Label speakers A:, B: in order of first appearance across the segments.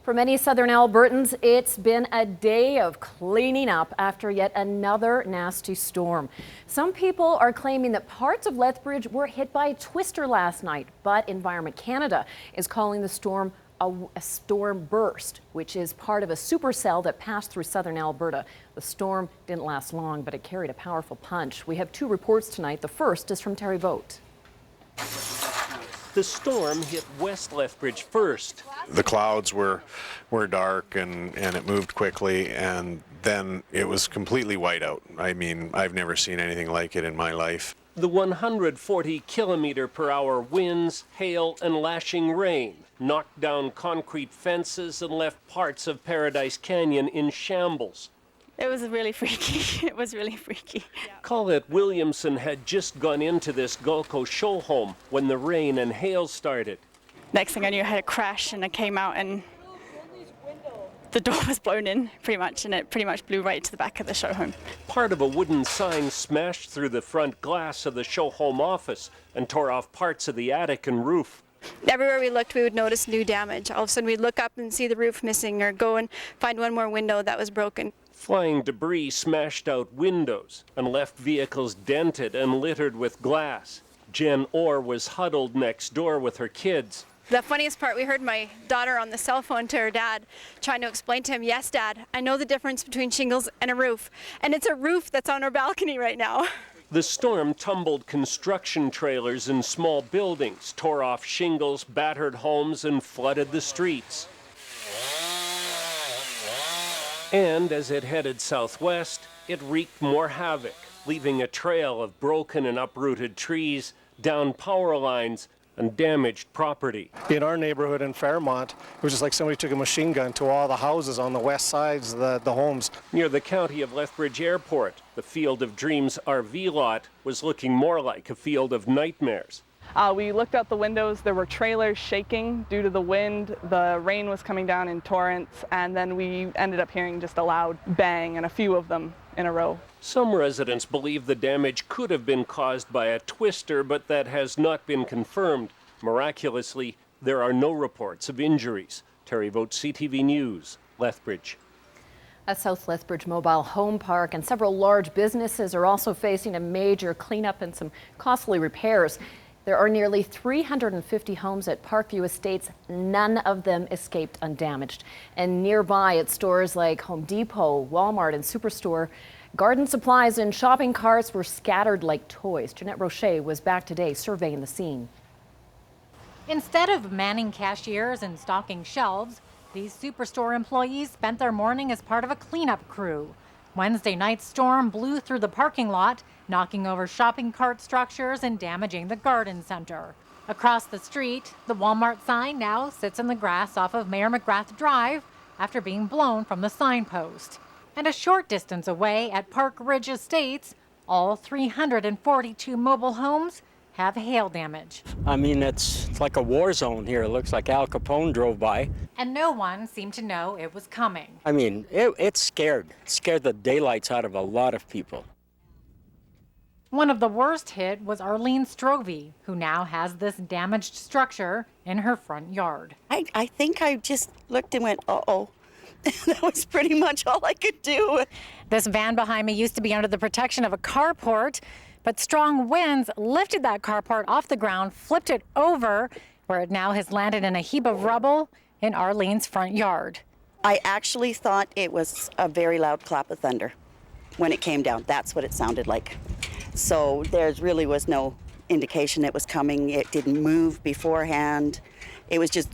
A: For many southern Albertans, it's been a day of cleaning up after yet another nasty storm. Some people are claiming that parts of Lethbridge were hit by a twister last night, but Environment Canada is calling the storm a storm burst, which is part of a supercell that passed through southern Alberta. The storm didn't last long, but it carried a powerful punch. We have two reports tonight. The first is from Terry Vogt.
B: The storm hit West Lethbridge first.
C: The clouds were dark and it moved quickly, and then it was completely white out. I mean, I've never seen anything like it in my life.
B: The 140-kilometer-per-hour winds, hail, and lashing rain knocked down concrete fences and left parts of Paradise Canyon in shambles.
D: It was really freaky. It was really freaky.
B: Colette Williamson had just gone into this Gulco show home when the rain and hail started.
D: Next thing I knew, I had a crash and I came out and the door was blown in pretty much, and it pretty much blew right to the back of the show home.
B: Part of a wooden sign smashed through the front glass of the show home office and tore off parts of the attic and roof.
D: Everywhere we looked, we would notice new damage. All of a sudden we'd look up and see the roof missing or go and find one more window that was broken.
B: Flying debris smashed out windows and left vehicles dented and littered with glass. Jen Orr was huddled next door with her kids.
D: The funniest part, we heard my daughter on the cell phone to her dad trying to explain to him, "Yes, Dad, I know the difference between shingles and a roof. And it's a roof that's on our balcony right now."
B: The storm tumbled construction trailers and small buildings, tore off shingles, battered homes, and flooded the streets. And as it headed southwest, it wreaked more havoc, leaving a trail of broken and uprooted trees, downed power lines, and damaged property.
E: In our neighborhood in Fairmont, it was just like somebody took a machine gun to all the houses on the west sides of the homes.
B: Near the County of Lethbridge Airport, the Field of Dreams RV lot was looking more like a field of nightmares.
F: We looked out the windows. There were trailers shaking due to the wind. The rain was coming down in torrents, and then we ended up hearing just a loud bang, and a few of them in a row.
B: Some residents believe the damage could have been caused by a twister, but that has not been confirmed. Miraculously, there are no reports of injuries. Terry Vogt, CTV News, Lethbridge.
A: A South Lethbridge mobile home park and several large businesses are also facing a major cleanup and some costly repairs. There are nearly 350 homes at Parkview Estates. None of them escaped undamaged. And nearby at stores like Home Depot, Walmart, and Superstore, garden supplies and shopping carts were scattered like toys. Jeanette Roche was back today surveying the scene.
G: Instead of manning cashiers and stocking shelves, these Superstore employees spent their morning as part of a cleanup crew. Wednesday night's storm blew through the parking lot, knocking over shopping cart structures and damaging the garden center. Across the street, the Walmart sign now sits in the grass off of Mayor McGrath Drive after being blown from the signpost. And a short distance away at Park Ridge Estates, all 342 mobile homes have hail damage.
H: I mean, it's like a war zone here. It looks like Al Capone drove by.
G: And no one seemed to know it was coming.
H: I mean, it scared the daylights out of a lot of people.
G: One of the worst hit was Arlene Strovey, who now has this damaged structure in her front yard.
I: I think I just looked and went, uh-oh. That was pretty much all I could do.
G: This van behind me used to be under the protection of a carport, but strong winds lifted that carport off the ground, flipped it over, where it now has landed in a heap of rubble in Arlene's front yard.
I: I actually thought it was a very loud clap of thunder when it came down. That's what it sounded like. So there really was no indication it was coming. It didn't move beforehand. It was just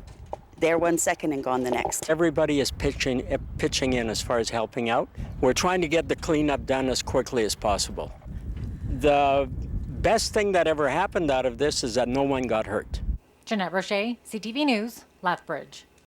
I: there 1 second and gone the next.
H: Everybody is pitching in as far as helping out. We're trying to get the cleanup done as quickly as possible. The best thing that ever happened out of this is that no one got hurt.
G: Jeanette Roche, CTV News, Lethbridge.